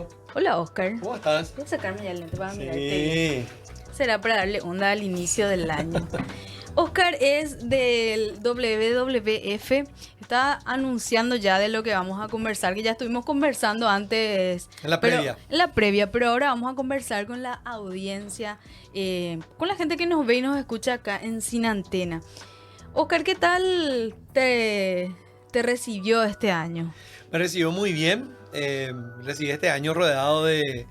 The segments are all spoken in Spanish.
Perfecto. Hola, Oscar. ¿Cómo estás? Voy a sacarme ya el lente para mirarte. Sí. Será para darle onda al inicio del año. Oscar es del WWF. Está anunciando ya de lo que vamos a conversar, que ya estuvimos conversando antes. En la pero- previa. En la previa, pero ahora vamos a conversar con la audiencia, con la gente que nos ve y nos escucha acá en Sin Antena. Oscar, ¿qué tal te recibió este año? Me recibió muy bien. Recibí este año rodeado de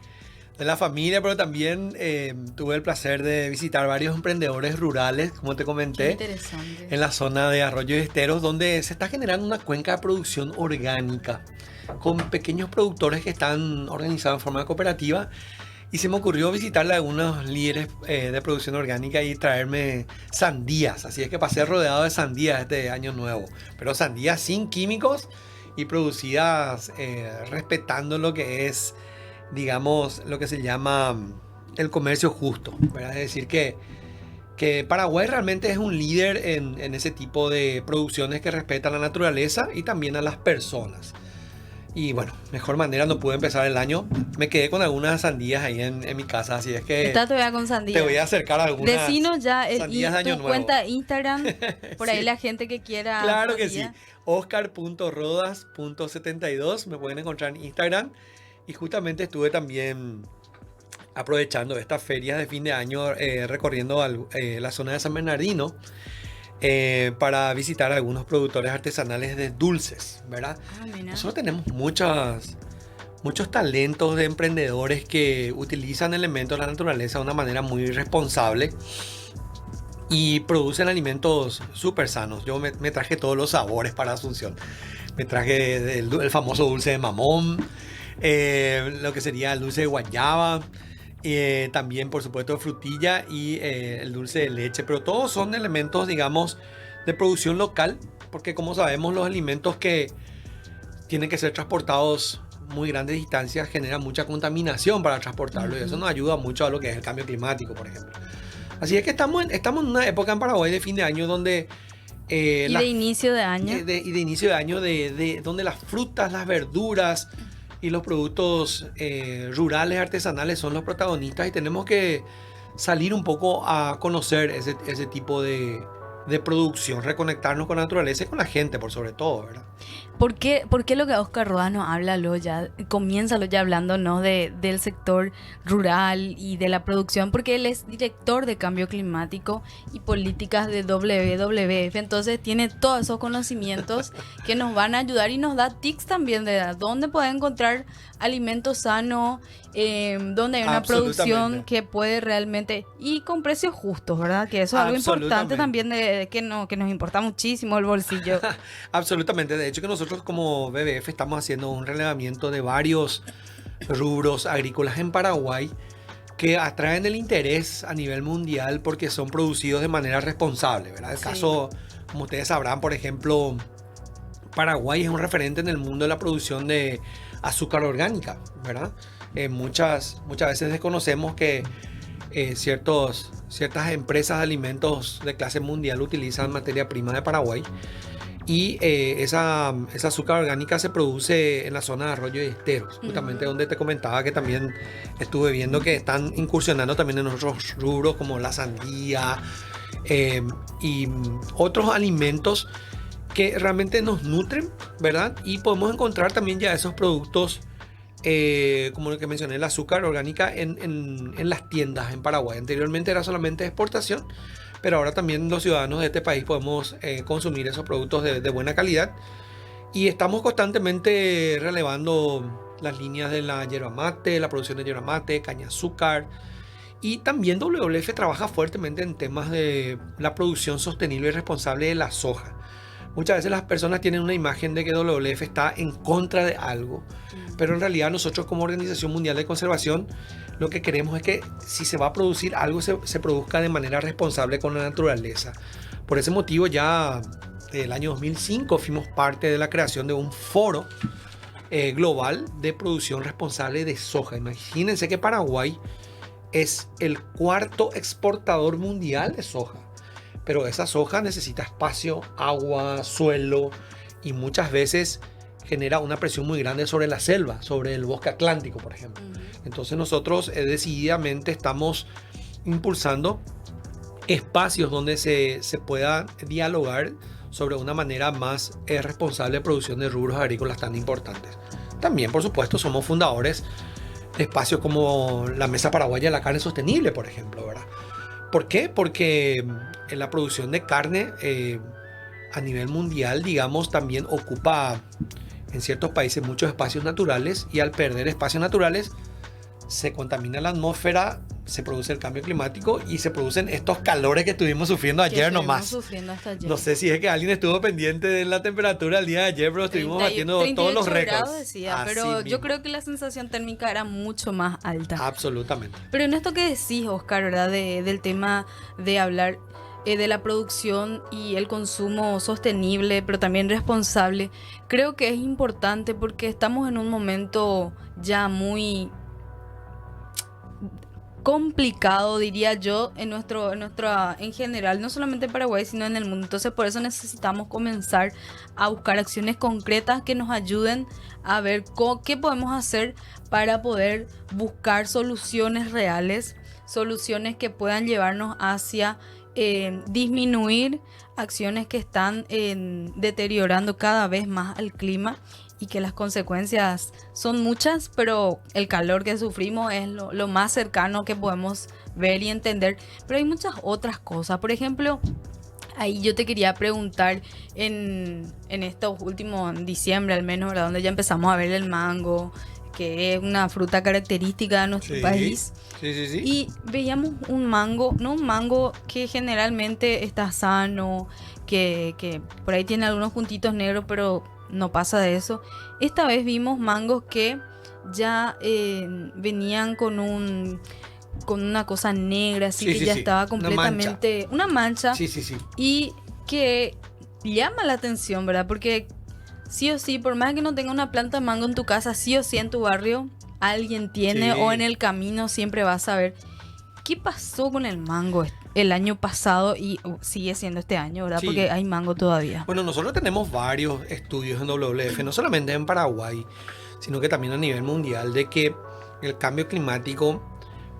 la familia, pero también tuve el placer de visitar varios emprendedores rurales, como te Qué comenté, interesante. en la zona de Arroyo y Esteros, donde se está generando una cuenca de producción orgánica con pequeños productores que están organizados en forma cooperativa. Y se me ocurrió visitarle a algunos líderes de producción orgánica y traerme sandías. Así es que pasé rodeado de sandías este año nuevo. Pero sandías sin químicos y producidas respetando lo que es, digamos, lo que se llama el comercio justo, ¿verdad? Es decir, que Paraguay realmente es un líder en ese tipo de producciones que respetan la naturaleza y también a las personas. Y bueno, mejor manera no pude empezar el año. Me quedé con algunas sandías ahí en mi casa, así es que Está todavía con sandía. te voy a acercar algunas Decinos ya sandías de año tu nuevo. cuenta Instagram, por ahí Sí. la gente que quiera Claro que sí. sandía. Oscar.rodas.72 me pueden encontrar en Instagram. Y justamente estuve también aprovechando estas ferias de fin de año recorriendo la zona de San Bernardino para visitar a algunos productores artesanales de dulces, ¿verdad? Ah, mira. Nosotros tenemos muchos talentos de emprendedores que utilizan elementos de la naturaleza de una manera muy responsable y producen alimentos súper sanos. Yo me traje todos los sabores para Asunción. Me traje el famoso dulce de mamón, lo que sería el dulce de guayaba, también por supuesto de frutilla y el dulce de leche. Pero todos son elementos, digamos, de producción local, porque como sabemos los alimentos que tienen que ser transportados muy grandes distancias generan mucha contaminación para transportarlo y eso nos ayuda mucho a lo que es el cambio climático, por ejemplo. Así es que estamos en una época en Paraguay de fin de año donde Y de inicio de año. y de inicio de año donde las frutas, las verduras y los productos rurales, artesanales son los protagonistas y tenemos que salir un poco a conocer ese tipo de producción, reconectarnos con la naturaleza y con la gente por sobre todo, ¿verdad? ¿Por qué lo que Oscar Rodas nos habla comienza ya hablándonos del sector rural y de la producción? Porque él es director de cambio climático y políticas de WWF, entonces tiene todos esos conocimientos que nos van a ayudar y nos da tips también de dónde poder encontrar alimentos sanos, donde hay una producción Absolutamente. que puede realmente, y con precios justos, ¿verdad? Que eso es algo importante Absolutamente. también que nos importa muchísimo el bolsillo. Absolutamente. De hecho, que nosotros como BBF estamos haciendo un relevamiento de varios rubros agrícolas en Paraguay que atraen el interés a nivel mundial porque son producidos de manera responsable, ¿verdad? El Sí. caso, como ustedes sabrán, por ejemplo, Paraguay es un referente en el mundo de la producción de azúcar orgánica, ¿verdad? Muchas veces desconocemos que ciertas empresas de alimentos de clase mundial utilizan materia prima de Paraguay y esa azúcar orgánica se produce en la zona de Arroyo y Esteros, justamente donde te comentaba que también estuve viendo que están incursionando también en otros rubros como la sandía y otros alimentos que realmente nos nutren, ¿verdad? Y podemos encontrar también ya esos productos como lo que mencioné, el azúcar orgánica en las tiendas en Paraguay. Anteriormente era solamente exportación, pero ahora también los ciudadanos de este país podemos consumir esos productos de buena calidad. Y estamos constantemente relevando las líneas de la yerba mate, la producción de yerba mate, caña azúcar. Y también WWF trabaja fuertemente en temas de la producción sostenible y responsable de la soja. Muchas veces las personas tienen una imagen de que WWF está en contra de algo, pero en realidad nosotros como Organización Mundial de Conservación lo que queremos es que si se va a producir algo se produzca de manera responsable con la naturaleza. Por ese motivo ya el año 2005 fuimos parte de la creación de un foro global de producción responsable de soja. Imagínense que Paraguay es el cuarto exportador mundial de soja. Pero esa soja necesita espacio, agua, suelo y muchas veces genera una presión muy grande sobre la selva, sobre el bosque atlántico, por ejemplo. Entonces nosotros decididamente estamos impulsando espacios donde se pueda dialogar sobre una manera más responsable de producción de rubros agrícolas tan importantes. También, por supuesto, somos fundadores de espacios como la Mesa Paraguaya de la Carne Sostenible, por ejemplo, ¿verdad? ¿Por qué? Porque en la producción de carne a nivel mundial, digamos, también ocupa en ciertos países muchos espacios naturales, y al perder espacios naturales se contamina la atmósfera, se produce el cambio climático y se producen estos calores que estuvimos sufriendo ayer nomás. Sufriendo hasta ayer. No sé si es que alguien estuvo pendiente de la temperatura el día de ayer, pero estuvimos batiendo todos los récords. Decía, pero yo creo que la sensación térmica era mucho más alta. Absolutamente. Pero en esto que decís, Oscar, ¿verdad? Del tema de hablar de la producción y el consumo sostenible, pero también responsable, creo que es importante porque estamos en un momento ya muy complicado, diría yo, en general, no solamente en Paraguay, sino en el mundo. Entonces, por eso necesitamos comenzar a buscar acciones concretas que nos ayuden a ver qué podemos hacer para poder buscar soluciones reales, soluciones que puedan llevarnos hacia disminuir acciones que están deteriorando cada vez más el clima, y que las consecuencias son muchas, pero el calor que sufrimos es lo más cercano que podemos ver y entender. Pero hay muchas otras cosas. Por ejemplo, ahí yo te quería preguntar, en estos últimos, en diciembre al menos, ¿verdad? Donde ya empezamos a ver el mango, que es una fruta característica de nuestro país. Sí. Y veíamos un mango, no un mango que generalmente está sano, que por ahí tiene algunos puntitos negros, pero no pasa de eso. Esta vez vimos mangos que ya venían con una cosa negra, así que ya estaba completamente una mancha. Sí. Y que llama la atención, ¿verdad? Porque sí o sí, por más que no tenga una planta de mango en tu casa, sí o sí en tu barrio alguien tiene, o en el camino siempre vas a ver. ¿Qué pasó con el mango el año pasado y sigue siendo este año, verdad? Sí. Porque hay mango todavía. Bueno, nosotros tenemos varios estudios en WWF, no solamente en Paraguay, sino que también a nivel mundial, de que el cambio climático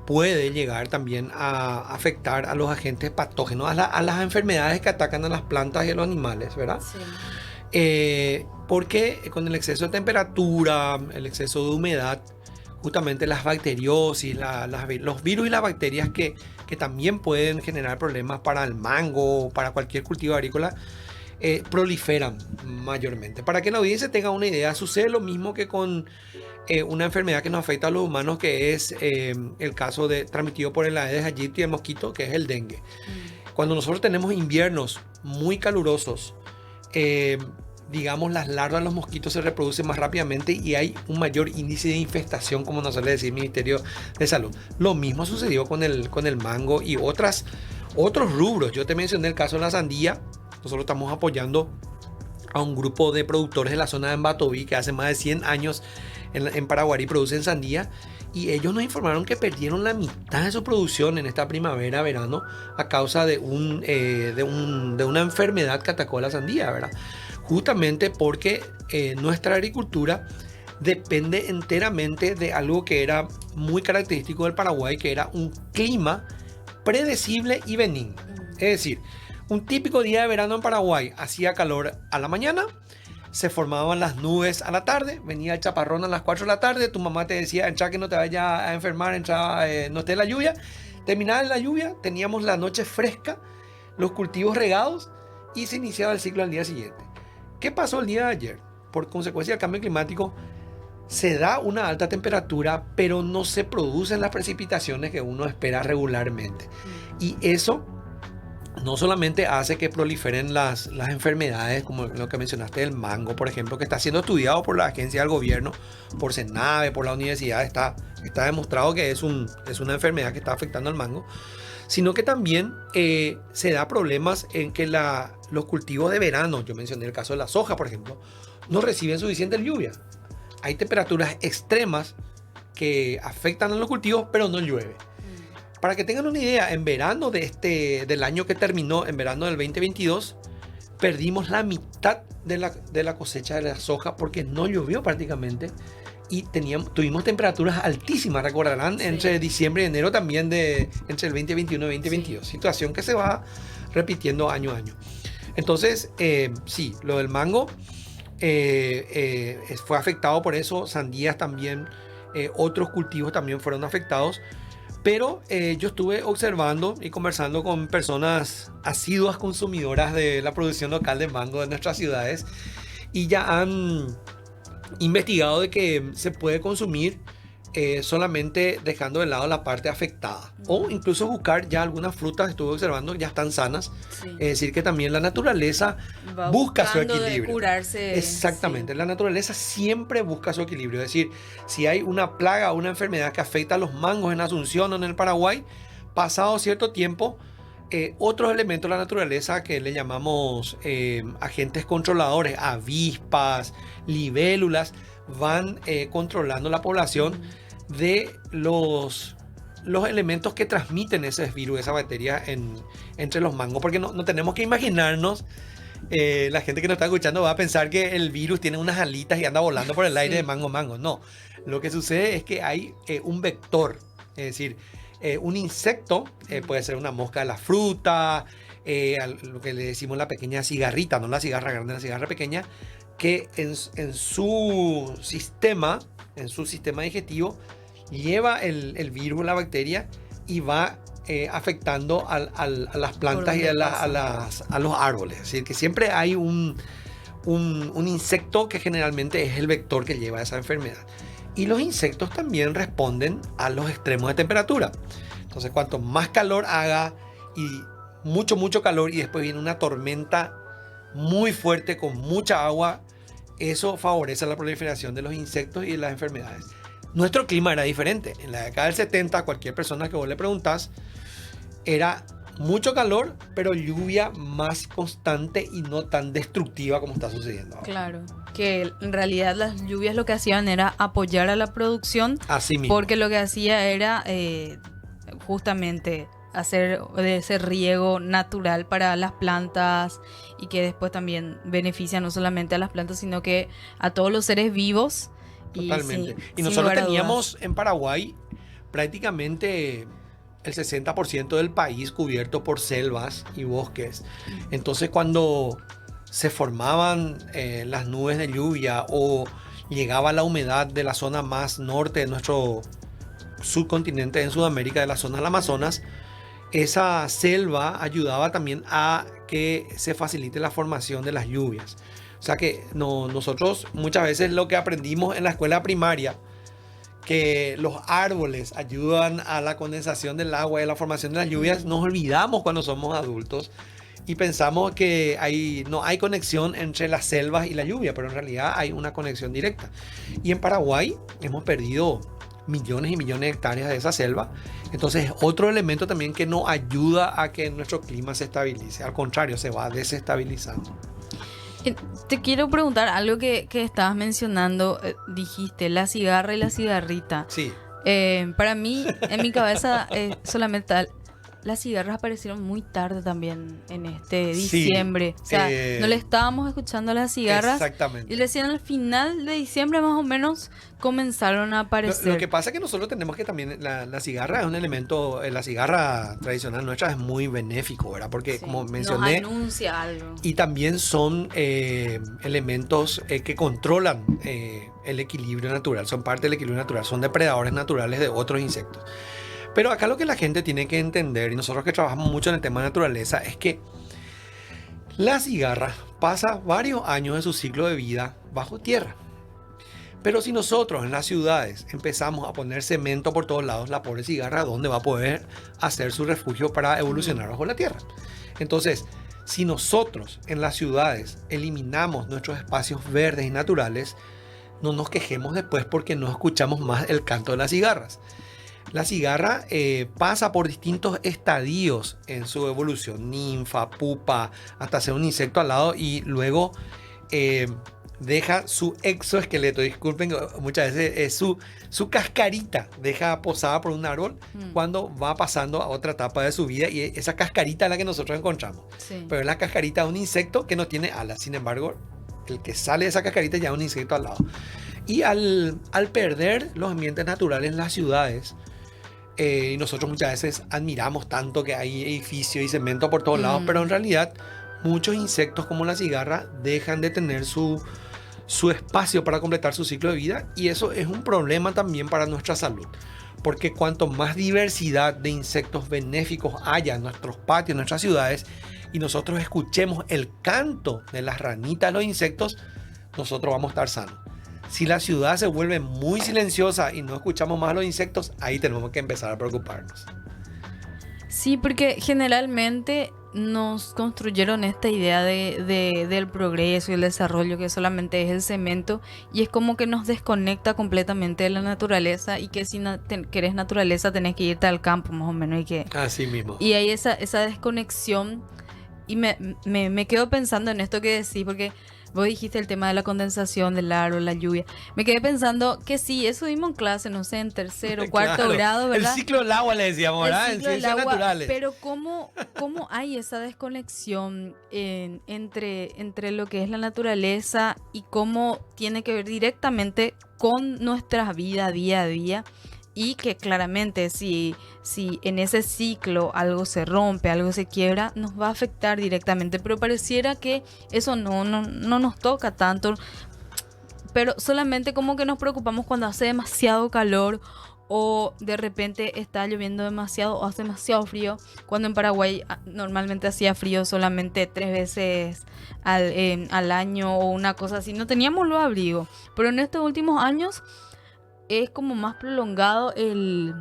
puede llegar también a afectar a los agentes patógenos, a las enfermedades que atacan a las plantas y a los animales, ¿verdad? Sí. Porque con el exceso de temperatura, el exceso de humedad, justamente las bacteriosis, los virus y las bacterias que también pueden generar problemas para el mango, para cualquier cultivo agrícola, proliferan mayormente. Para que la audiencia tenga una idea, sucede lo mismo que con una enfermedad que nos afecta a los humanos, que es el caso transmitido por el Aedes aegypti del mosquito, que es el dengue. Cuando nosotros tenemos inviernos muy calurosos, digamos, las larvas de los mosquitos se reproducen más rápidamente y hay un mayor índice de infestación, como nos suele decir el Ministerio de Salud. Lo mismo sucedió con el mango y otros rubros. Yo te mencioné el caso de la sandía. Nosotros estamos apoyando a un grupo de productores de la zona de Ambatobí que hace más de 100 años en Paraguarí producen sandía, y ellos nos informaron que perdieron la mitad de su producción en esta primavera, verano, a causa de una enfermedad que atacó a la sandía, ¿verdad? Justamente porque nuestra agricultura depende enteramente de algo que era muy característico del Paraguay, que era un clima predecible y benigno. Es decir, un típico día de verano en Paraguay: hacía calor a la mañana, se formaban las nubes a la tarde, venía el chaparrón a las 4 de la tarde, tu mamá te decía: entra que no te vayas a enfermar, entra, no esté la lluvia. Terminaba la lluvia, teníamos la noche fresca, los cultivos regados, y se iniciaba el ciclo al día siguiente. ¿Qué pasó el día de ayer? Por consecuencia del cambio climático, se da una alta temperatura, pero no se producen las precipitaciones que uno espera regularmente. Y eso no solamente hace que proliferen las enfermedades, como lo que mencionaste del mango, por ejemplo, que está siendo estudiado por la agencia del gobierno, por Senave, por la universidad, está demostrado que es una enfermedad que está afectando al mango, sino que también se da problemas en que los cultivos de verano, yo mencioné el caso de la soja, por ejemplo, no reciben suficiente lluvia. Hay temperaturas extremas que afectan a los cultivos, pero no llueve. Para que tengan una idea, en verano del año que terminó, en verano del 2022, perdimos la mitad de la cosecha de la soja porque no llovió prácticamente y tuvimos temperaturas altísimas, recordarán, entre diciembre y enero también entre el 2021 y 2022, situación que se va repitiendo año a año. Entonces, sí, lo del mango fue afectado por eso, sandías también, otros cultivos también fueron afectados. Pero yo estuve observando y conversando con personas asiduas consumidoras de la producción local de mango de nuestras ciudades y ya han investigado de que se puede consumir solamente dejando de lado la parte afectada o incluso buscar ya algunas frutas, estuve observando, ya están sanas. Es decir, que también la naturaleza busca su equilibrio. De curarse. Exactamente, la naturaleza siempre busca su equilibrio. Es decir, si hay una plaga o una enfermedad que afecta a los mangos en Asunción o en el Paraguay, pasado cierto tiempo, otros elementos de la naturaleza que le llamamos agentes controladores, avispas, libélulas, van controlando la población de los elementos que transmiten ese virus, esa bacteria entre los mangos. Porque no tenemos que imaginarnos, la gente que nos está escuchando va a pensar que el virus tiene unas alitas y anda volando por el aire de mango. No, lo que sucede es que hay un vector, es decir, un insecto, puede ser una mosca de la fruta, lo que le decimos la pequeña cigarrita, no la cigarra grande, la cigarra pequeña, que en su sistema digestivo lleva el virus, la bacteria, y va afectando a las plantas y a los árboles. Es decir, que siempre hay un insecto que generalmente es el vector que lleva esa enfermedad. Y los insectos también responden a los extremos de temperatura. Entonces, cuanto más calor haga y mucho calor y después viene una tormenta muy fuerte con mucha agua, eso favorece la proliferación de los insectos y de las enfermedades. Nuestro clima era diferente. En la década del 70, cualquier persona que vos le preguntás, era mucho calor, pero lluvia más constante y no tan destructiva como está sucediendo ahora. Claro, que en realidad las lluvias lo que hacían era apoyar a la producción. Así mismo. Porque lo que hacía era justamente hacer ese riego natural para las plantas y que después también beneficia no solamente a las plantas, sino que a todos los seres vivos. Totalmente. Y nosotros teníamos en Paraguay prácticamente el 60% del país cubierto por selvas y bosques. Entonces, cuando se formaban las nubes de lluvia o llegaba la humedad de la zona más norte de nuestro subcontinente en Sudamérica, de la zona del Amazonas, esa selva ayudaba también a que se facilite la formación de las lluvias. O sea que nosotros muchas veces lo que aprendimos en la escuela primaria, que los árboles ayudan a la condensación del agua y a la formación de las lluvias, nos olvidamos cuando somos adultos y pensamos que no hay conexión entre las selvas y la lluvia, pero en realidad hay una conexión directa. Y en Paraguay hemos perdido millones y millones de hectáreas de esa selva. Entonces, otro elemento también que nos ayuda a que nuestro clima se estabilice. Al contrario, se va desestabilizando. Te quiero preguntar algo que estabas mencionando. Dijiste la cigarra y la cigarrita. Sí. Para mí, en mi cabeza, solamente las cigarras aparecieron muy tarde también en este diciembre. Sí, o sea, no le estábamos escuchando a las cigarras. Exactamente. Y recién al final de diciembre más o menos comenzaron a aparecer. Lo que pasa es que nosotros tenemos que también, la cigarra es un elemento, la cigarra tradicional nuestra es muy benéfico, ¿verdad? Porque como mencioné, nos anuncia algo. Y también son elementos que controlan el equilibrio natural, son parte del equilibrio natural, son depredadores naturales de otros insectos. Pero acá lo que la gente tiene que entender, y nosotros que trabajamos mucho en el tema de naturaleza, es que la cigarra pasa varios años de su ciclo de vida bajo tierra. Pero si nosotros en las ciudades empezamos a poner cemento por todos lados, la pobre cigarra, ¿dónde va a poder hacer su refugio para evolucionar bajo la tierra? Entonces, si nosotros en las ciudades eliminamos nuestros espacios verdes y naturales, no nos quejemos después porque no escuchamos más el canto de las cigarras. La cigarra pasa por distintos estadios en su evolución, ninfa, pupa, hasta ser un insecto alado y luego deja su exoesqueleto, disculpen, muchas veces es su cascarita, deja posada por un árbol cuando va pasando a otra etapa de su vida, y esa cascarita es la que nosotros encontramos. Sí. Pero es la cascarita de un insecto que no tiene alas, sin embargo, el que sale de esa cascarita ya es un insecto al lado. Y al perder los ambientes naturales en las ciudades, y nosotros muchas veces admiramos tanto que hay edificios y cemento por todos lados, pero en realidad muchos insectos como la cigarra dejan de tener su espacio para completar su ciclo de vida, y eso es un problema también para nuestra salud, porque cuanto más diversidad de insectos benéficos haya en nuestros patios, en nuestras ciudades, y nosotros escuchemos el canto de las ranitas, los insectos, nosotros vamos a estar sanos. Si la ciudad se vuelve muy silenciosa y no escuchamos más a los insectos, ahí tenemos que empezar a preocuparnos. Sí, porque generalmente nos construyeron esta idea del progreso y el desarrollo, que solamente es el cemento, y es como que nos desconecta completamente de la naturaleza, y que si querés naturaleza tenés que irte al campo más o menos, Así mismo. Y hay esa desconexión, y me quedo pensando en esto que decís, porque vos dijiste el tema de la condensación del árbol, la lluvia. Me quedé pensando que sí, eso vimos en clase, no sé, en tercero, cuarto grado, ¿verdad? El ciclo del agua le decíamos, ¿verdad? El ciclo del agua, naturales. pero ¿cómo hay esa desconexión entre lo que es la naturaleza y cómo tiene que ver directamente con nuestra vida día a día? Y que claramente si en ese ciclo algo se rompe, algo se quiebra, nos va a afectar directamente. Pero pareciera que eso no nos toca tanto. Pero solamente como que nos preocupamos cuando hace demasiado calor, o de repente está lloviendo demasiado o hace demasiado frío. Cuando en Paraguay normalmente hacía frío solamente 3 veces al año o una cosa así. No teníamos los abrigos. Pero en estos últimos años es como más prolongado el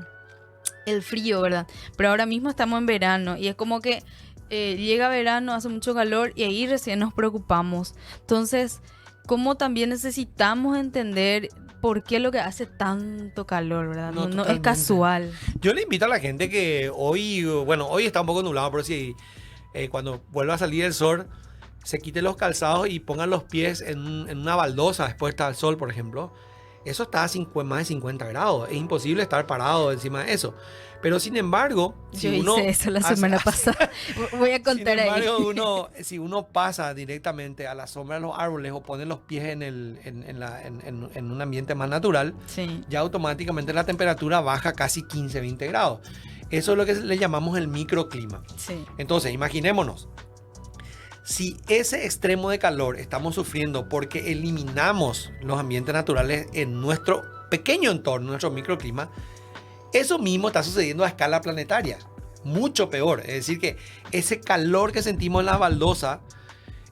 frío, ¿verdad? Pero ahora mismo estamos en verano, y es como que llega verano, hace mucho calor, y ahí recién nos preocupamos. Entonces, como también necesitamos entender por qué lo que hace tanto calor, ¿verdad? No es casual. Yo le invito a la gente que hoy está un poco nublado, pero si cuando vuelva a salir el sol, se quite los calzados y pongan los pies en una baldosa expuesta al sol, por ejemplo. Eso está a más de 50 grados. Es imposible estar parado encima de eso. Pero sin embargo, yo hice eso la semana pasada. Voy a contar ahí. Sin embargo, si uno pasa directamente a la sombra de los árboles o pone los pies en un ambiente más natural, sí, ya automáticamente la temperatura baja casi 15, 20 grados. Eso es lo que le llamamos el microclima. Sí. Entonces, imaginémonos. Si ese extremo de calor estamos sufriendo porque eliminamos los ambientes naturales en nuestro pequeño entorno, nuestro microclima, eso mismo está sucediendo a escala planetaria. Mucho peor. Es decir, que ese calor que sentimos en la baldosa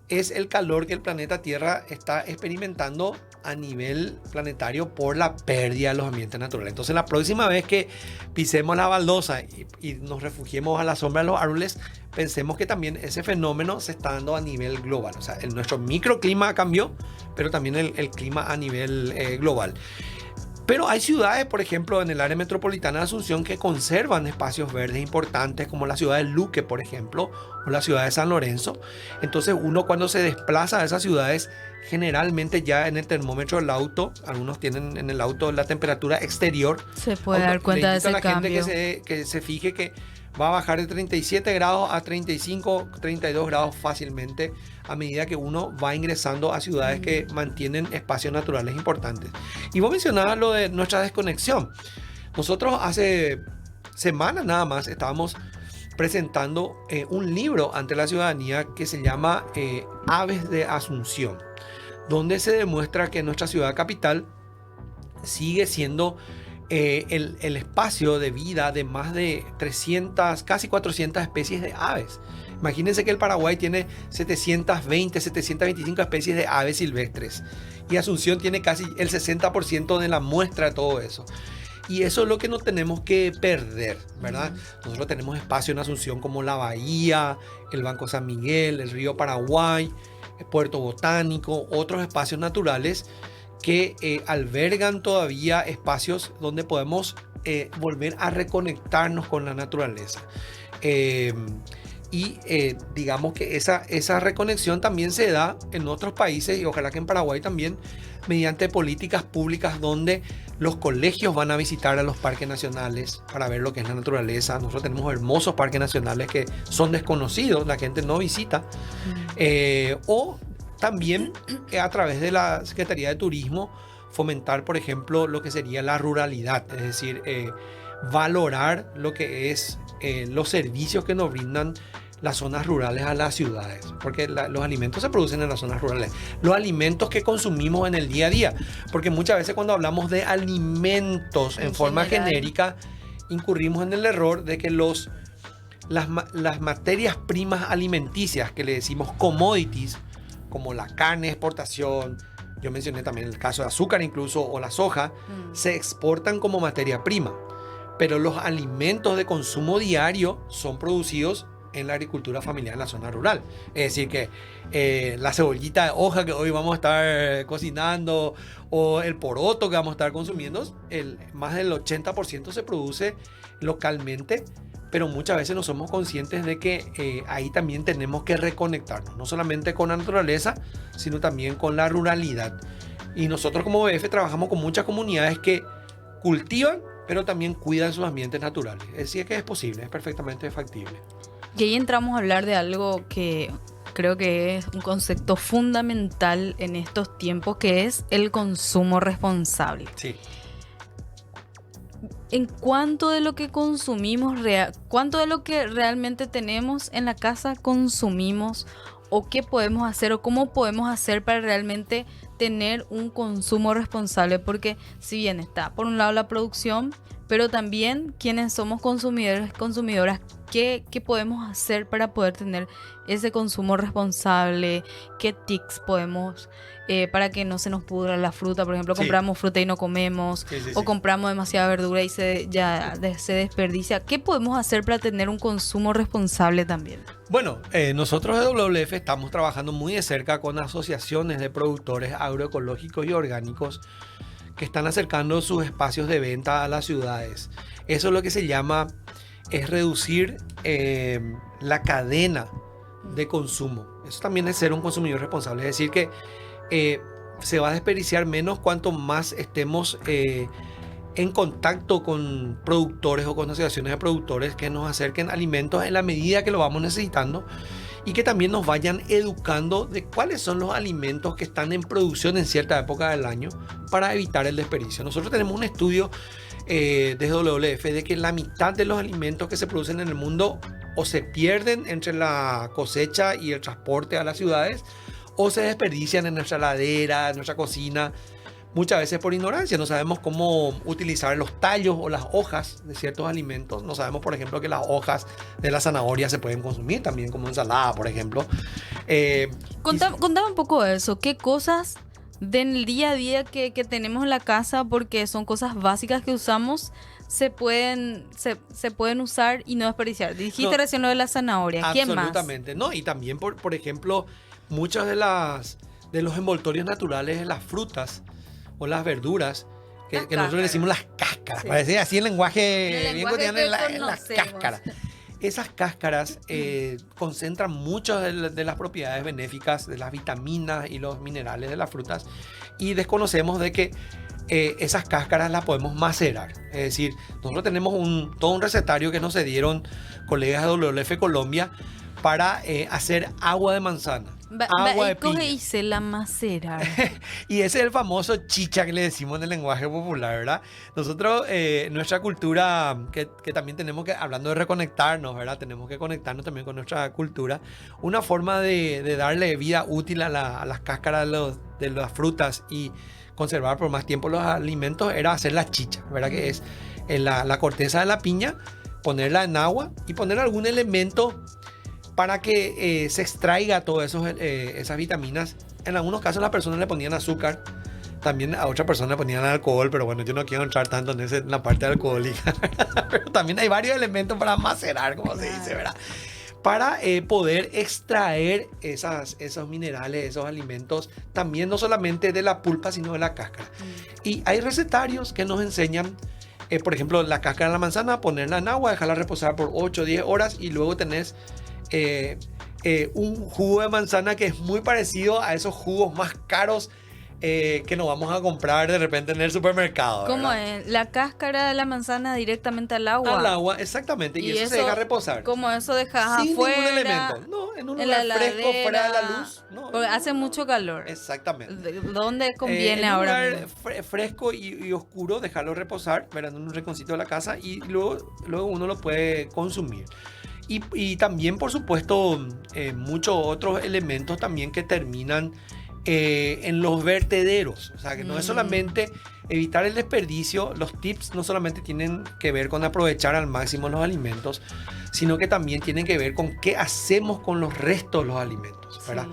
es el calor que el planeta Tierra está experimentando a nivel planetario por la pérdida de los ambientes naturales. Entonces, la próxima vez que pisemos la baldosa y nos refugiemos a la sombra de los árboles, pensemos que también ese fenómeno se está dando a nivel global. O sea, nuestro microclima cambió, pero también el clima a nivel global. Pero hay ciudades, por ejemplo, en el área metropolitana de Asunción, que conservan espacios verdes importantes, como la ciudad de Luque, por ejemplo, o la ciudad de San Lorenzo. Entonces, uno cuando se desplaza a esas ciudades, generalmente ya en el termómetro del auto, algunos tienen en el auto la temperatura exterior, se puede dar cuenta de ese cambio. Le invito a la cambio. gente que se fije que va a bajar de 37 grados a 35, 32 grados fácilmente a medida que uno va ingresando a ciudades que mantienen espacios naturales importantes. Y vos mencionabas lo de nuestra desconexión. Nosotros hace semanas nada más estábamos presentando un libro ante la ciudadanía que se llama Aves de Asunción, donde se demuestra que nuestra ciudad capital sigue siendo el espacio de vida de más de 300, casi 400 especies de aves. Imagínense que el Paraguay tiene 720, 725 especies de aves silvestres, y Asunción tiene casi el 60% de la muestra de todo eso. Y eso es lo que no tenemos que perder, ¿verdad? Nosotros tenemos espacio en Asunción como la Bahía, el Banco San Miguel, el Río Paraguay, el Puerto Botánico, otros espacios naturales que albergan todavía espacios donde podemos volver a reconectarnos con la naturaleza. Y digamos que esa reconexión también se da en otros países, y ojalá que en Paraguay también, mediante políticas públicas donde los colegios van a visitar a los parques nacionales para ver lo que es la naturaleza. Nosotros tenemos hermosos parques nacionales que son desconocidos, la gente no visita. O también a través de la Secretaría de Turismo fomentar, por ejemplo, lo que sería la ruralidad, es decir, valorar lo que es los servicios que nos brindan las zonas rurales a las ciudades, porque los alimentos se producen en las zonas rurales, los alimentos que consumimos en el día a día, porque muchas veces cuando hablamos de alimentos en forma genérica, incurrimos en el error de que las materias primas alimenticias, que le decimos commodities, como la carne de exportación, yo mencioné también el caso de azúcar incluso, o la soja, se exportan como materia prima, pero los alimentos de consumo diario son producidos en la agricultura familiar en la zona rural. Es decir que la cebollita de hoja que hoy vamos a estar cocinando, o el poroto que vamos a estar consumiendo, más del 80% se produce localmente, pero muchas veces no somos conscientes de que ahí también tenemos que reconectarnos, no solamente con la naturaleza, sino también con la ruralidad. Y nosotros como BF trabajamos con muchas comunidades que cultivan, pero también cuidan sus ambientes naturales. Es decir, que es posible, es perfectamente factible. Y ahí entramos a hablar de algo que creo que es un concepto fundamental en estos tiempos, que es el consumo responsable. Sí. En cuánto de lo que consumimos, cuánto de lo que realmente tenemos en la casa consumimos, o qué podemos hacer o cómo podemos hacer para realmente tener un consumo responsable, porque si bien está por un lado la producción, pero también quienes somos consumidores, consumidoras, ¿qué podemos hacer para poder tener ese consumo responsable? ¿Qué tips podemos para que no se nos pudra la fruta? Por ejemplo, compramos fruta y no comemos, o compramos demasiada verdura y se desperdicia. ¿Qué podemos hacer para tener un consumo responsable también? Bueno, nosotros de WWF estamos trabajando muy de cerca con asociaciones de productores agroecológicos y orgánicos que están acercando sus espacios de venta a las ciudades. Eso es lo que se llama, es reducir la cadena de consumo. Eso también es ser un consumidor responsable. Es decir que se va a desperdiciar menos cuanto más estemos en contacto con productores o con asociaciones de productores que nos acerquen alimentos en la medida que lo vamos necesitando, y que también nos vayan educando de cuáles son los alimentos que están en producción en cierta época del año para evitar el desperdicio. Nosotros tenemos un estudio desde WWF de que la mitad de los alimentos que se producen en el mundo o se pierden entre la cosecha y el transporte a las ciudades, o se desperdician en nuestra heladera, en nuestra cocina, muchas veces por ignorancia. No sabemos cómo utilizar los tallos o las hojas de ciertos alimentos. No sabemos, por ejemplo, que las hojas de la zanahoria se pueden consumir también como ensalada, por ejemplo. Contame un poco de eso. ¿Qué cosas del día a día que tenemos en la casa, porque son cosas básicas que usamos, se pueden usar y no desperdiciar? Dijiste recién lo de la zanahoria. ¿Qué más? Absolutamente. No, y también, por ejemplo, muchas de los envoltorios naturales de las frutas o las verduras, que nosotros le decimos las cáscaras, sí. Parece así el lenguaje bien cotidiano, las cáscaras. Esas cáscaras concentran muchas de las propiedades benéficas, de las vitaminas y los minerales de las frutas, y desconocemos de que esas cáscaras las podemos macerar. Es decir, nosotros tenemos todo un recetario que nos dieron colegas de WWF Colombia para hacer agua de manzana. Agua de piña. Y se la macera. Y ese es el famoso chicha que le decimos en el lenguaje popular, ¿verdad? Nosotros, nuestra cultura, que también tenemos que, hablando de reconectarnos, ¿verdad? Tenemos que conectarnos también con nuestra cultura. Una forma de darle vida útil a las cáscaras de las frutas y conservar por más tiempo los alimentos era hacer la chicha, ¿verdad? Que es la corteza de la piña, ponerla en agua y poner algún elemento para que se extraiga todas esas vitaminas. En algunos casos las personas le ponían azúcar, también a otras personas le ponían alcohol, pero bueno, yo no quiero entrar tanto en la parte alcohólica, pero también hay varios elementos para macerar, como se dice, ¿verdad? Para poder extraer esos minerales, esos alimentos, también no solamente de la pulpa, sino de la cáscara. Y hay recetarios que nos enseñan, por ejemplo, la cáscara de la manzana, ponerla en agua, dejarla reposar por 8 o 10 horas y luego tenés un jugo de manzana que es muy parecido a esos jugos más caros que nos vamos a comprar de repente en el supermercado. ¿Cómo ¿verdad? es? La cáscara de la manzana directamente al agua. Al agua, exactamente. Y eso se deja reposar. ¿Cómo eso dejas Sin afuera? ningún elemento. No, en un En la lugar fresco, fuera de la heladera, luz. No, porque hace mucho calor. Exactamente. ¿Dónde conviene en un ahora lugar mismo? fresco y oscuro, dejarlo reposar, ¿verdad? En un rinconcito de la casa y luego uno lo puede consumir. Y también, por supuesto, muchos otros elementos también que terminan en los vertederos. O sea, que no es solamente evitar el desperdicio. Los tips no solamente tienen que ver con aprovechar al máximo los alimentos, sino que también tienen que ver con qué hacemos con los restos de los alimentos, ¿verdad?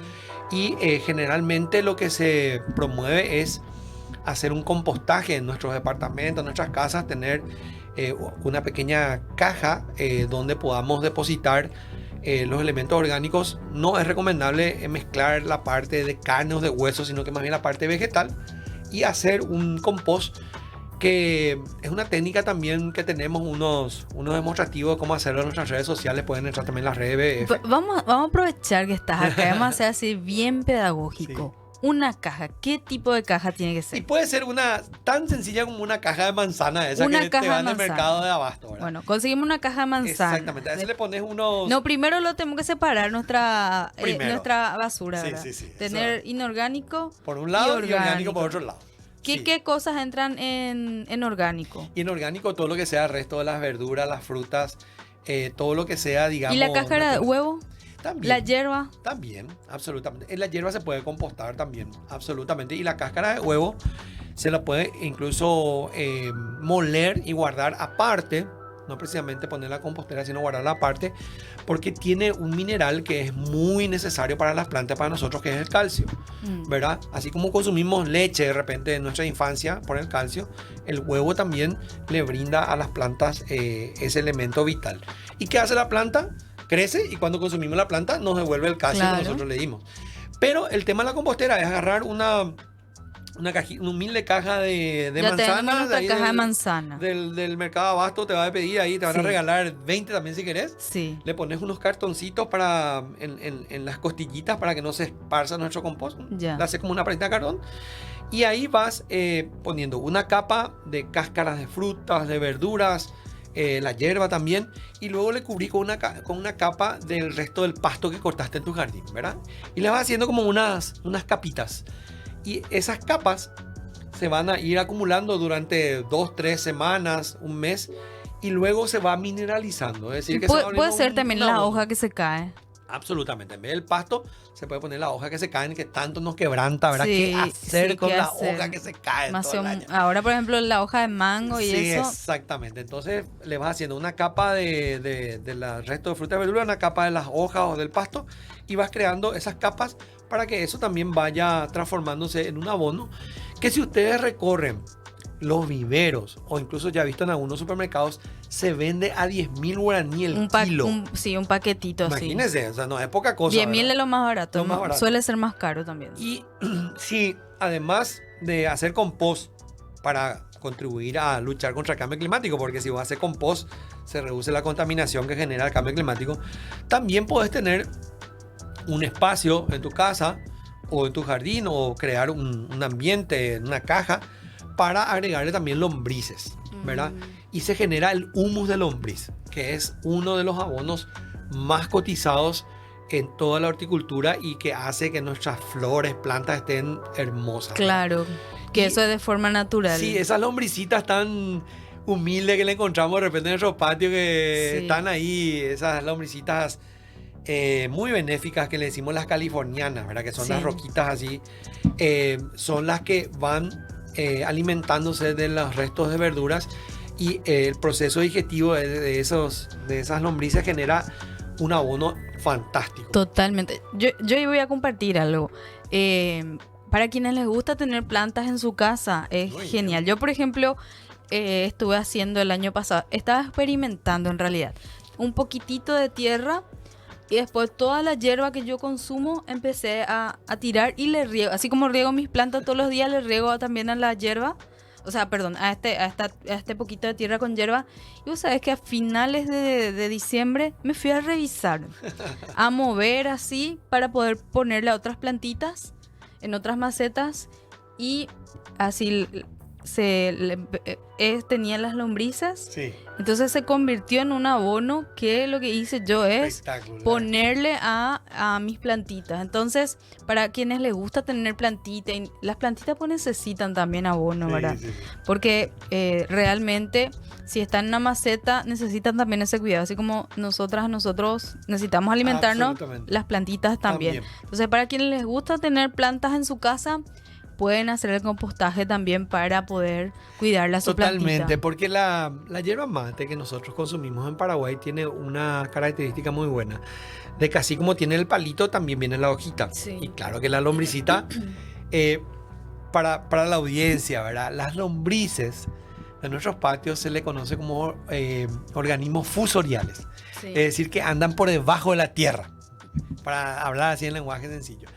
Sí. Y generalmente lo que se promueve es hacer un compostaje en nuestros departamentos, en nuestras casas, tener una pequeña caja donde podamos depositar los elementos orgánicos. No es recomendable mezclar la parte de carne o de hueso, sino que más bien la parte vegetal y hacer un compost, que es una técnica también que tenemos unos demostrativos de cómo hacerlo en nuestras redes sociales. Pueden entrar también en las redes BF. Vamos a aprovechar que estás acá. Vamos a hacer así bien pedagógico. Sí. Una caja, ¿qué tipo de caja tiene que Y ser? puede ser una tan sencilla como una caja de manzana, esa Una que caja te de van del manzana. mercado de abasto, ¿verdad? Bueno, conseguimos una caja de manzana. Exactamente, a eso le pones unos... No, primero lo tenemos que separar nuestra Primero. basura, Sí, ¿verdad? sí, sí, Tener eso. inorgánico Por un lado y orgánico por orgánico. otro lado. Sí. ¿Qué cosas entran en orgánico? Y en orgánico todo lo que sea el resto de las verduras, las frutas, todo lo que sea, digamos... ¿Y la cáscara de natural. huevo? También. ¿La hierba? También, absolutamente. En la hierba se puede compostar también, absolutamente. Y la cáscara de huevo se la puede incluso moler y guardar aparte. No precisamente poner la compostera, sino guardarla aparte, porque tiene un mineral que es muy necesario para las plantas, para nosotros, que es el calcio, ¿verdad? Así como consumimos leche de repente en nuestra infancia por el calcio, el huevo también le brinda a las plantas ese elemento vital. ¿Y qué hace la planta? Crece, y cuando consumimos la planta nos devuelve el calcio Claro. que nosotros le dimos. Pero el tema de la compostera es agarrar una humilde caja de Ya tenemos manzanas. nuestra ahí caja de del- manzana. del mercado abasto te va a pedir ahí, te van a Sí. regalar 20 también si querés. Sí. Le pones unos cartoncitos en las costillitas para que no se esparza nuestro compost. Ya. Le haces como una paleta de cartón. Y ahí vas poniendo una capa de cáscaras de frutas, de verduras, la hierba también. Y luego le cubrí con una capa del resto del pasto que cortaste en tu jardín, ¿verdad? Y le vas haciendo como unas capitas. Y esas capas se van a ir acumulando durante 2, 3 semanas, un mes, y luego se va mineralizando. Es decir, que se va Puede volviendo ser también una la hoja. hoja que se cae. Absolutamente. En vez del pasto, se puede poner la hoja que se cae, que tanto nos quebranta, ¿verdad? Sí, ¿Qué hacer sí, con ¿qué la hacer? hoja que se cae Más todo el o- año? Ahora, por ejemplo, la hoja de mango y Sí, eso. exactamente. Entonces le vas haciendo una capa de resto de fruta y verdura, una capa de las hojas o del pasto, y vas creando esas capas para que eso también vaya transformándose en un abono, que si ustedes recorren los viveros, o incluso ya he visto en algunos supermercados, se vende a 10.000 guaraní el kilo. Sí, un paquetito así. Imagínense, o sea, no es poca cosa. 10.000 ¿verdad? es lo más barato. Lo más barato. Suele ser más caro también. Y si además de hacer compost para contribuir a luchar contra el cambio climático, porque si vos haces compost se reduce la contaminación que genera el cambio climático, también podés tener un espacio en tu casa o en tu jardín, o crear un ambiente en una caja para agregarle también lombrices, ¿verdad? Y se genera el humus de lombriz, que es uno de los abonos más cotizados en toda la horticultura y que hace que nuestras flores, plantas estén hermosas. Claro, que Y- eso es de forma natural. Sí, esas lombricitas tan humildes que le encontramos de repente en nuestro patio, que Sí. están ahí, esas lombricitas muy benéficas que le decimos las californianas, ¿verdad? Que son Sí. las roquitas así, son las que van alimentándose de los restos de verduras, y el proceso digestivo de esas lombrices genera un abono fantástico. Totalmente. Yo ahí voy a compartir algo. Para quienes les gusta tener plantas en su casa, es Muy genial. Yo, por ejemplo, estuve haciendo el año pasado, estaba experimentando en realidad, un poquitito de tierra, y después toda la hierba que yo consumo empecé a tirar y le riego. Así como riego mis plantas todos los días, le riego también a la hierba. o sea, perdón, a este poquito de tierra con hierba. Y vos sabés que a finales de diciembre me fui a revisar, a mover así para poder ponerle a otras plantitas en otras macetas y así tenía las lombrices. Sí. Entonces se convirtió en un abono que lo que hice yo es Espectacular. ponerle a mis plantitas. Entonces, para quienes les gusta tener plantitas, y las plantitas pues necesitan también abono, Sí, ¿verdad? sí, sí. Porque realmente si están en una maceta necesitan también ese cuidado. Así como nosotros necesitamos alimentarnos, Absolutamente. las plantitas también. También. Entonces, para quienes les gusta tener plantas en su casa, pueden hacer el compostaje también para poder cuidar la su Totalmente, plantita. porque la yerba mate que nosotros consumimos en Paraguay tiene una característica muy buena, de que así como tiene el palito, también viene la hojita. Sí. Y claro que la lombricita, para la audiencia, ¿verdad? Las lombrices en nuestros patios se le conoce como organismos fusoriales, Sí. es decir, que andan por debajo de la tierra, para hablar así en lenguaje sencillo.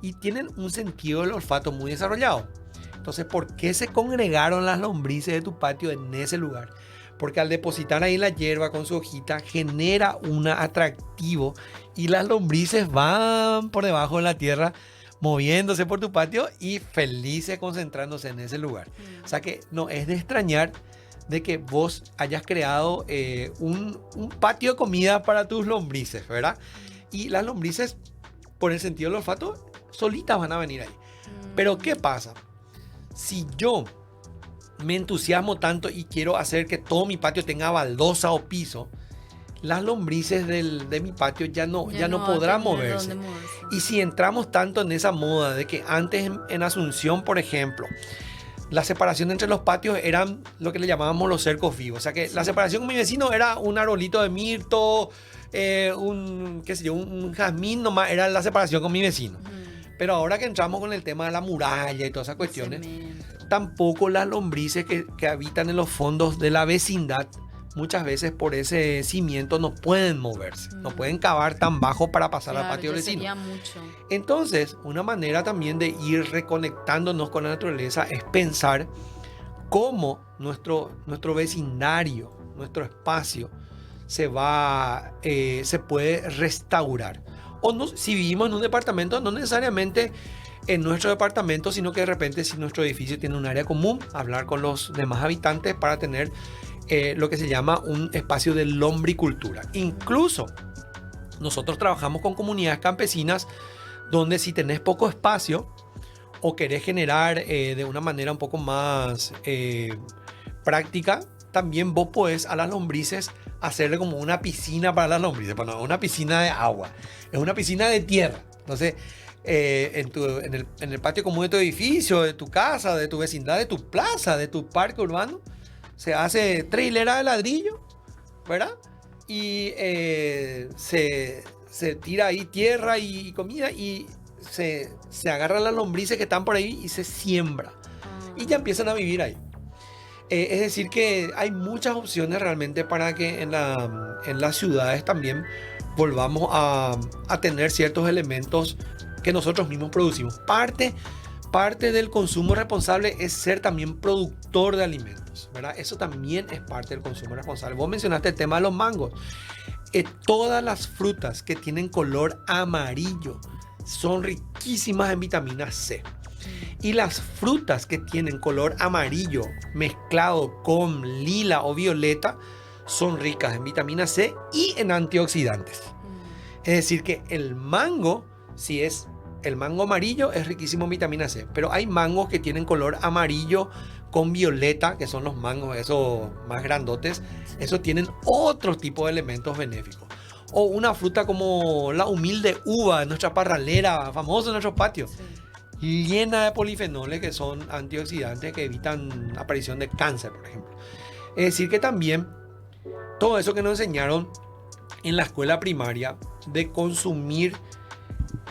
Y tienen un sentido del olfato muy desarrollado. Entonces, ¿por qué se congregaron las lombrices de tu patio en ese lugar? Porque al depositar ahí la hierba con su hojita genera un atractivo y las lombrices van por debajo de la tierra moviéndose por tu patio y felices concentrándose en ese lugar. O sea que no es de extrañar de que vos hayas creado un patio de comida para tus lombrices, ¿verdad? Y las lombrices, por el sentido del olfato, solitas van a venir ahí. Pero ¿qué pasa? Si yo me entusiasmo tanto y quiero hacer que todo mi patio tenga baldosa o piso, las lombrices de mi patio ya no podrán moverse. Y si entramos tanto en esa moda de que antes en Asunción, por ejemplo, la separación entre los patios eran lo que le llamábamos los cercos vivos. O sea que la separación con mi vecino era un arbolito de mirto, un jazmín nomás, era la separación con mi vecino. Pero ahora que entramos con el tema de la muralla y todas esas cuestiones, tampoco las lombrices que habitan en los fondos de la vecindad, muchas veces por ese cimiento no pueden moverse, no pueden cavar tan bajo para pasar al patio vecino. Entonces, una manera también de ir reconectándonos con la naturaleza es pensar cómo nuestro vecindario, nuestro espacio se puede restaurar. O no, si vivimos en un departamento, no necesariamente en nuestro departamento, sino que de repente si nuestro edificio tiene un área común, hablar con los demás habitantes para tener lo que se llama un espacio de lombricultura. Incluso nosotros trabajamos con comunidades campesinas donde si tenés poco espacio o querés generar de una manera un poco más práctica, también vos podés a las lombrices hacerle como una piscina para las lombrices. Bueno, no es una piscina de agua, es una piscina de tierra. Entonces, en el patio común de tu edificio, de tu casa, de tu vecindad, de tu plaza, de tu parque urbano, se hace 3 hileras de ladrillo, ¿verdad? Y se tira ahí tierra y comida y se agarran las lombrices que están por ahí y se siembra. Y ya empiezan a vivir ahí. Es decir que hay muchas opciones realmente para que en las ciudades también volvamos a tener ciertos elementos que nosotros mismos producimos. Parte del consumo responsable es ser también productor de alimentos, ¿verdad? Eso también es parte del consumo responsable. Vos mencionaste el tema de los mangos. Todas las frutas que tienen color amarillo son riquísimas en vitamina C. Y las frutas que tienen color amarillo mezclado con lila o violeta son ricas en vitamina C y en antioxidantes. Es decir que el mango, si es el mango amarillo, es riquísimo en vitamina C. Pero hay mangos que tienen color amarillo con violeta, que son los mangos esos más grandotes. Esos tienen otro tipo de elementos benéficos. O una fruta como la humilde uva, nuestra parralera, famosa en nuestros patios. Sí. Llena de polifenoles que son antioxidantes que evitan aparición de cáncer, por ejemplo. Es decir que también todo eso que nos enseñaron en la escuela primaria de consumir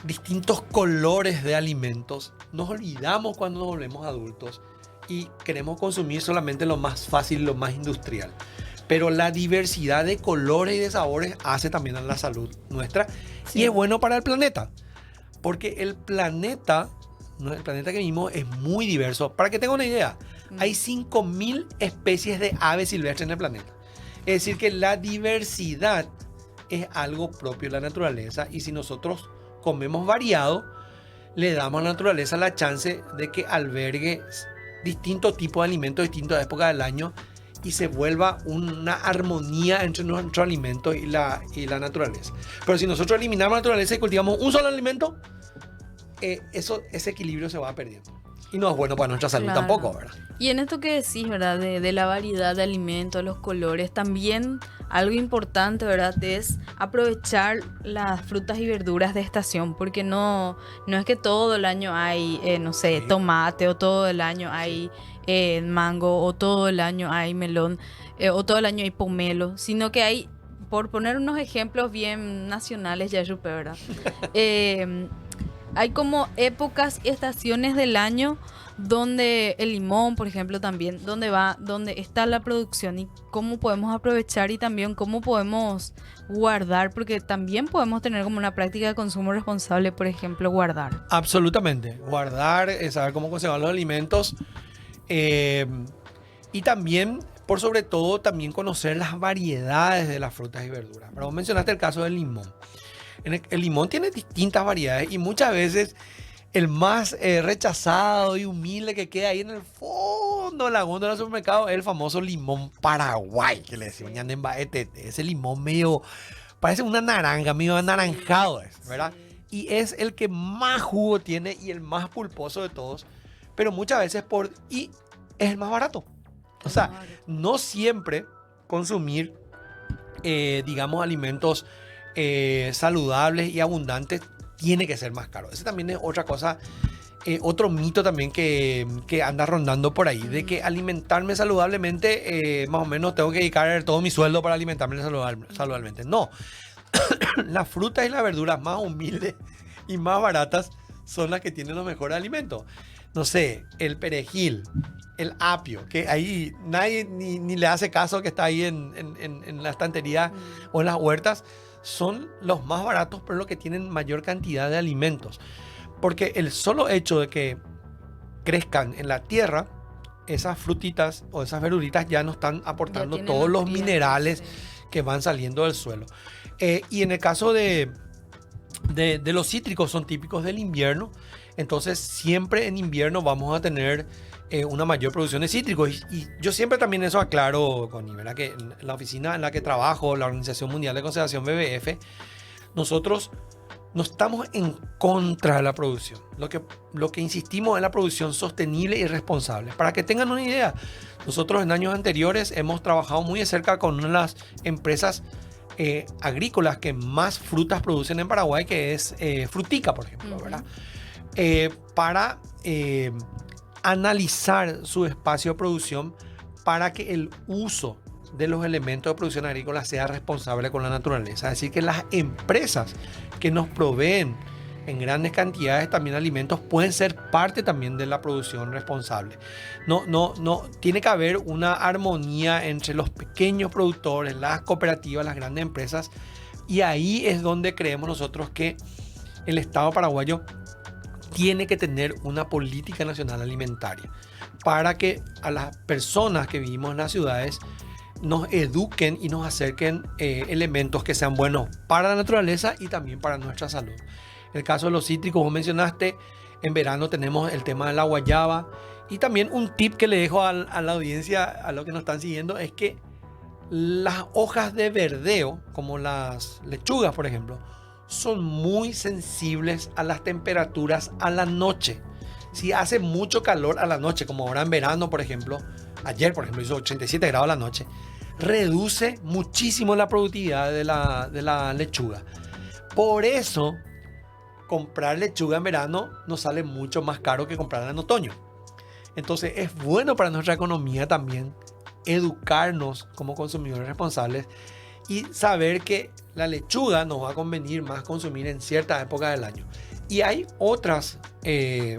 distintos colores de alimentos, nos olvidamos cuando nos volvemos adultos y queremos consumir solamente lo más fácil, lo más industrial. Pero la diversidad de colores y de sabores hace también a la salud nuestra. Sí. Y es bueno para el planeta, porque el planeta que vivimos es muy diverso. Para que tengan una idea, Hay 5.000 especies de aves silvestres en el planeta. Es decir, que la diversidad es algo propio de la naturaleza, y si nosotros comemos variado, le damos a la naturaleza la chance de que albergue distintos tipos de alimentos, distintas épocas del año, y se vuelva una armonía entre nuestros alimentos y la naturaleza. Pero si nosotros eliminamos la naturaleza y cultivamos un solo alimento, ese equilibrio se va perdiendo. Y no es bueno para nuestra salud tampoco, ¿verdad? Y en esto que decís, ¿verdad? De la variedad de alimentos, los colores, también algo importante, ¿verdad? Es aprovechar las frutas y verduras de estación, porque no es que todo el año hay, no sé, tomate, o todo el año hay mango, o todo el año hay melón, o todo el año hay pomelo, sino que hay, por poner unos ejemplos bien nacionales, ya supe, ¿verdad? Hay como épocas y estaciones del año donde el limón, por ejemplo, también, donde está la producción, y cómo podemos aprovechar, y también cómo podemos guardar, porque también podemos tener como una práctica de consumo responsable, por ejemplo, guardar. Absolutamente. Guardar, saber cómo conservar los alimentos, y también, por sobre todo, también conocer las variedades de las frutas y verduras. Pero vos mencionaste el caso del limón. El limón tiene distintas variedades, y muchas veces el más rechazado y humilde que queda ahí en el fondo de la góndola del supermercado es el famoso limón Paraguay, que le decimos ese limón medio, parece una naranja, medio anaranjado, ¿verdad? Y es el que más jugo tiene y el más pulposo de todos, pero muchas veces y es el más barato. O sea, no siempre consumir, digamos, alimentos saludables y abundantes tiene que ser más caro. Ese también es otra cosa, otro mito también que anda rondando por ahí, de que alimentarme saludablemente, más o menos tengo que dedicar todo mi sueldo para alimentarme saludablemente. No, las frutas y las verduras más humildes y más baratas son las que tienen los mejores alimentos. No sé, el perejil, el apio, que ahí nadie ni le hace caso, que está ahí en la estantería o en las huertas, son los más baratos, pero los que tienen mayor cantidad de alimentos. Porque el solo hecho de que crezcan en la tierra, esas frutitas o esas verduritas ya nos están aportando todos los minerales que van saliendo del suelo. Y en el caso de los cítricos, son típicos del invierno. Entonces siempre en invierno vamos a tener una mayor producción de cítricos. Y yo siempre también eso aclaro, Connie, ¿verdad? Que en la oficina en la que trabajo, la Organización Mundial de Conservación, WWF, nosotros no estamos en contra de la producción. Lo que insistimos es la producción sostenible y responsable. Para que tengan una idea, nosotros en años anteriores hemos trabajado muy de cerca con una de las empresas agrícolas que más frutas producen en Paraguay, que es Frutica, por ejemplo, ¿verdad? Para analizar su espacio de producción, para que el uso de los elementos de producción agrícola sea responsable con la naturaleza. Es decir, que las empresas que nos proveen en grandes cantidades también alimentos pueden ser parte también de la producción responsable. No, tiene que haber una armonía entre los pequeños productores, las cooperativas, las grandes empresas, y ahí es donde creemos nosotros que el Estado paraguayo tiene que tener una política nacional alimentaria para que a las personas que vivimos en las ciudades nos eduquen y nos acerquen elementos que sean buenos para la naturaleza y también para nuestra salud. En el caso de los cítricos, vos mencionaste, en verano tenemos el tema de la guayaba. Y también un tip que le dejo a la audiencia, a los que nos están siguiendo, es que las hojas de verdeo, como las lechugas, por ejemplo, son muy sensibles a las temperaturas a la noche. Si hace mucho calor a la noche, como ahora en verano, por ejemplo, ayer, por ejemplo, hizo 87 grados a la noche, reduce muchísimo la productividad de la lechuga. Por eso, comprar lechuga en verano nos sale mucho más caro que comprarla en otoño. Entonces, es bueno para nuestra economía también educarnos como consumidores responsables y saber que la lechuga nos va a convenir más consumir en cierta época del año. Y hay otras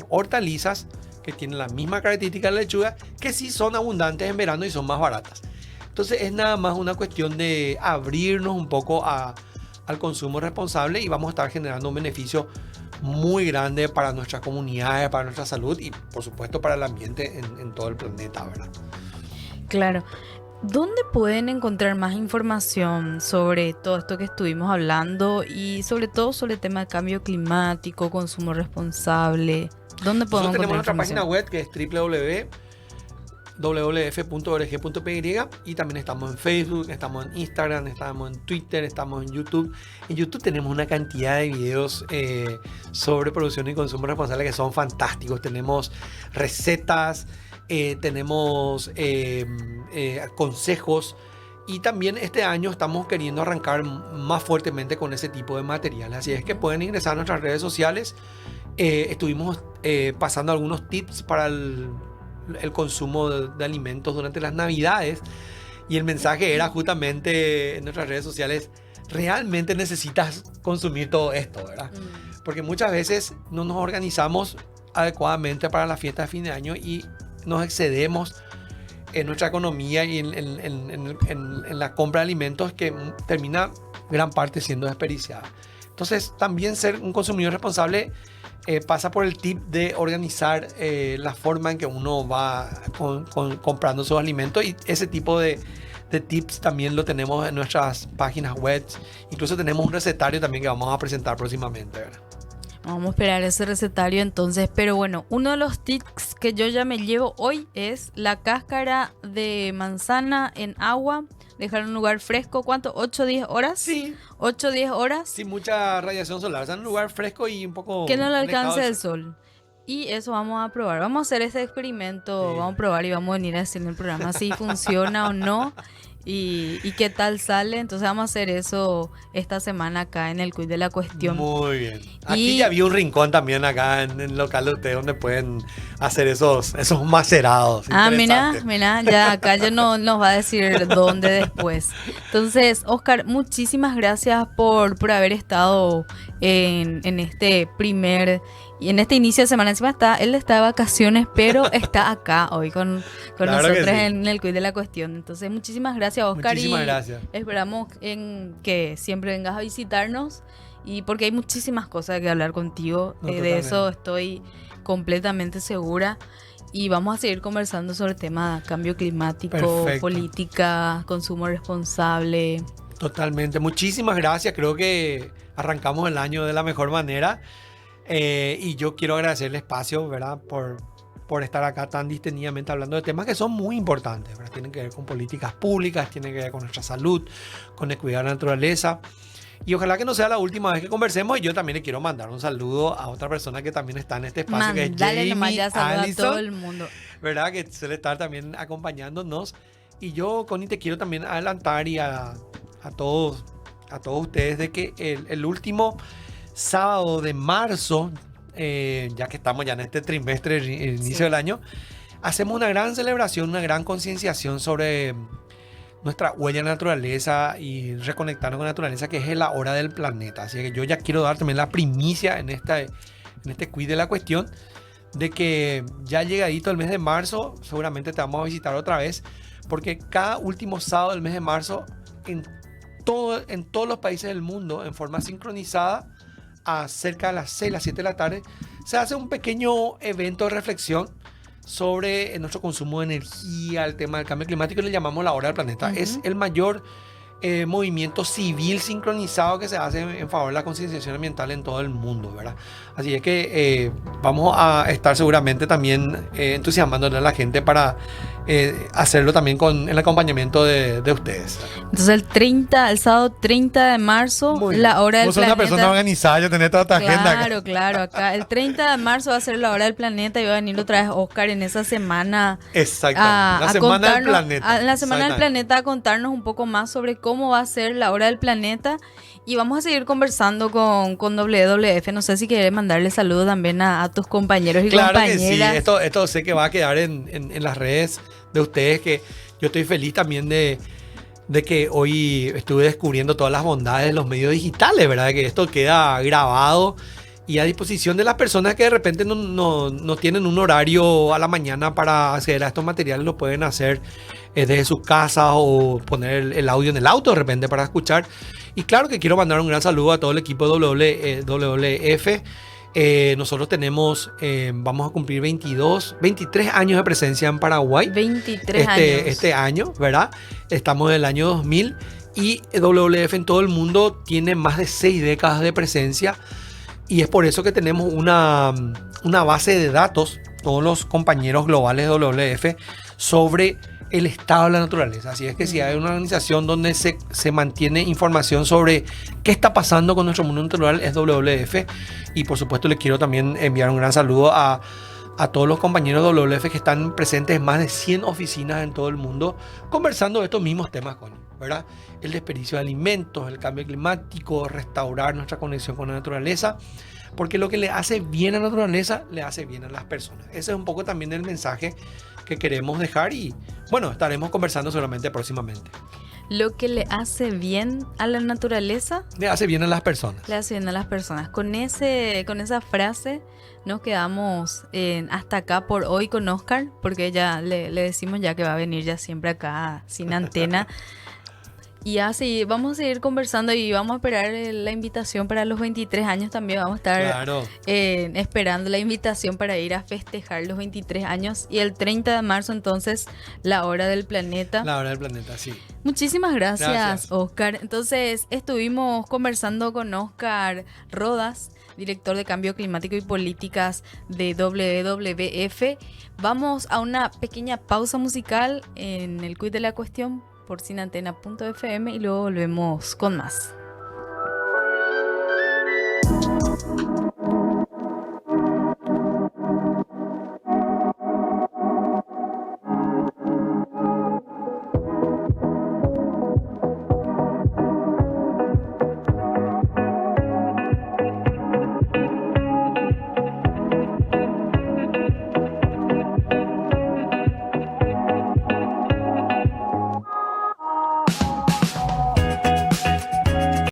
hortalizas que tienen la misma característica de la lechuga, que sí son abundantes en verano y son más baratas. Entonces es nada más una cuestión de abrirnos un poco al consumo responsable, y vamos a estar generando un beneficio muy grande para nuestras comunidades, para nuestra salud y por supuesto para el ambiente en todo el planeta, ¿verdad? Claro. ¿Dónde pueden encontrar más información sobre todo esto que estuvimos hablando y sobre todo sobre el tema de cambio climático, consumo responsable? ¿Dónde podemos Nosotros tenemos nuestra encontrar página información? web que es www.wwf.org.py y también estamos en Facebook, estamos en Instagram, estamos en Twitter, estamos en YouTube. En YouTube tenemos una cantidad de videos sobre producción y consumo responsable que son fantásticos. Tenemos recetas, tenemos consejos y también este año estamos queriendo arrancar más fuertemente con ese tipo de materiales. Así es que pueden ingresar a nuestras redes sociales. Estuvimos pasando algunos tips para el consumo de alimentos durante las Navidades y el mensaje era justamente en nuestras redes sociales: realmente necesitas consumir todo esto, ¿verdad? Porque muchas veces no nos organizamos adecuadamente para la fiesta de fin de año y nos excedemos en nuestra economía y en la compra de alimentos que termina gran parte siendo desperdiciada. Entonces también ser un consumidor responsable pasa por el tip de organizar la forma en que uno va comprando sus alimentos, y ese tipo de tips también lo tenemos en nuestras páginas web. Incluso tenemos un recetario también que vamos a presentar próximamente, ¿verdad? Vamos a esperar ese recetario entonces, pero bueno, uno de los tips que yo ya me llevo hoy es la cáscara de manzana en agua, dejar en un lugar fresco, ¿cuánto? ¿8 o 10 horas? Sí. 8 o 10 horas. Sin mucha radiación solar, o sea, en un lugar fresco y un poco... Que no le alcance alejado el sol. Y eso vamos a probar. Vamos a hacer este experimento, Sí. vamos a probar y vamos a venir a decir en el programa si funciona o no. Y qué tal sale. Entonces vamos a hacer eso esta semana acá en el Quiz de la Cuestión. Muy bien. Aquí Y- ya había un rincón también acá en el local de ustedes donde pueden hacer esos macerados. Ah, mira, Interesante. ya acá ya no nos va a decir dónde después. Entonces, Oscar, muchísimas gracias por haber estado en este primer y en este inicio de semana. Encima él está de vacaciones, pero está acá hoy con Claro que nosotros sí. en el Quiz de la Cuestión. Entonces, muchísimas gracias, Oscar. Muchísimas y gracias. esperamos en que siempre vengas a visitarnos, y porque hay muchísimas cosas que hablar contigo. No, De eso totalmente. estoy completamente segura. Y vamos a seguir conversando sobre temas de cambio climático, Perfecto. política, consumo responsable. Totalmente. Muchísimas gracias. Creo que arrancamos el año de la mejor manera. Y yo quiero agradecer el espacio, ¿verdad? Por estar acá tan distendidamente hablando de temas que son muy importantes, ¿verdad? Tienen que ver con políticas públicas, tienen que ver con nuestra salud, con el cuidado de la naturaleza. Y ojalá que no sea la última vez que conversemos. Y yo también le quiero mandar un saludo a otra persona que también está en este espacio, que es Mandale nomás Jamie ya saludos a Allison, todo el mundo. ¿verdad? Que suele estar también acompañándonos. Y yo, Connie, te quiero también adelantar y a todos ustedes de que el último sábado de marzo, ya que estamos ya en este trimestre, el inicio Sí. del año, hacemos una gran celebración, una gran concienciación sobre nuestra huella en la naturaleza y reconectarnos con la naturaleza, que es la hora del planeta. Así que yo ya quiero dar también la primicia en este quiz de la cuestión, de que ya llegadito el mes de marzo, seguramente te vamos a visitar otra vez, porque cada último sábado del mes de marzo, en todos los países del mundo, en forma sincronizada, a cerca de las 6, las 7 de la tarde, se hace un pequeño evento de reflexión sobre nuestro consumo de energía, el tema del cambio climático, y le llamamos la hora del planeta. Ujú. Es el mayor movimiento civil sincronizado que se hace en favor de la concienciación ambiental en todo el mundo, ¿verdad? Así es que vamos a estar seguramente también entusiasmándole a la gente para hacerlo también con el acompañamiento de ustedes. Entonces el sábado 30 de marzo, Muy bien. la hora del Vos sos una planeta. persona organizada, yo tenés toda esta agenda acá. Claro, acá. El 30 de marzo va a ser la hora del planeta y va a venir otra vez Oscar en esa semana. Exactamente. La semana del planeta. La semana del Exactamente. planeta, a contarnos un poco más sobre cómo va a ser la hora del planeta. Y vamos a seguir conversando con WWF. No sé si quieres mandarle saludos también a tus compañeros y Claro que sí, compañeras. esto sé que va a quedar en las redes de ustedes, que yo estoy feliz también de que hoy estuve descubriendo todas las bondades de los medios digitales, ¿verdad? Que esto queda grabado y a disposición de las personas que de repente no tienen un horario a la mañana para acceder a estos materiales. Lo pueden hacer desde sus casas o poner el audio en el auto de repente para escuchar. Y claro que quiero mandar un gran saludo a todo el equipo de WWF. Nosotros tenemos, vamos a cumplir 23 años de presencia en Paraguay. 23 años. Este año, ¿verdad? Estamos en el año 2000 y WWF en todo el mundo tiene más de 6 décadas de presencia y es por eso que tenemos una base de datos, todos los compañeros globales de WWF, sobre el estado de la naturaleza. Así es que si hay una organización donde se mantiene información sobre qué está pasando con nuestro mundo natural, es WWF. Y por supuesto le quiero también enviar un gran saludo a todos los compañeros de WWF que están presentes en más de 100 oficinas en todo el mundo conversando de estos mismos temas, ¿verdad? El desperdicio de alimentos, el cambio climático, restaurar nuestra conexión con la naturaleza, porque lo que le hace bien a la naturaleza le hace bien a las personas. Ese es un poco también el mensaje que queremos dejar y bueno, estaremos conversando seguramente próximamente. Lo que le hace bien a la naturaleza le hace bien a las personas. Le hace bien a las personas. Con esa frase nos quedamos hasta acá por hoy con Oscar, porque ya le decimos ya que va a venir ya siempre acá sin antena. Y así vamos a seguir conversando y vamos a esperar la invitación para los 23 años también. Vamos a estar esperando la invitación para ir a festejar los 23 años. Y el 30 de marzo entonces, la hora del planeta. La hora del planeta, sí. Muchísimas gracias, Oscar. Entonces estuvimos conversando con Oscar Rodas, director de Cambio Climático y Políticas de WWF. Vamos a una pequeña pausa musical en el quiz de la cuestión por sinantena.fm y luego volvemos con más.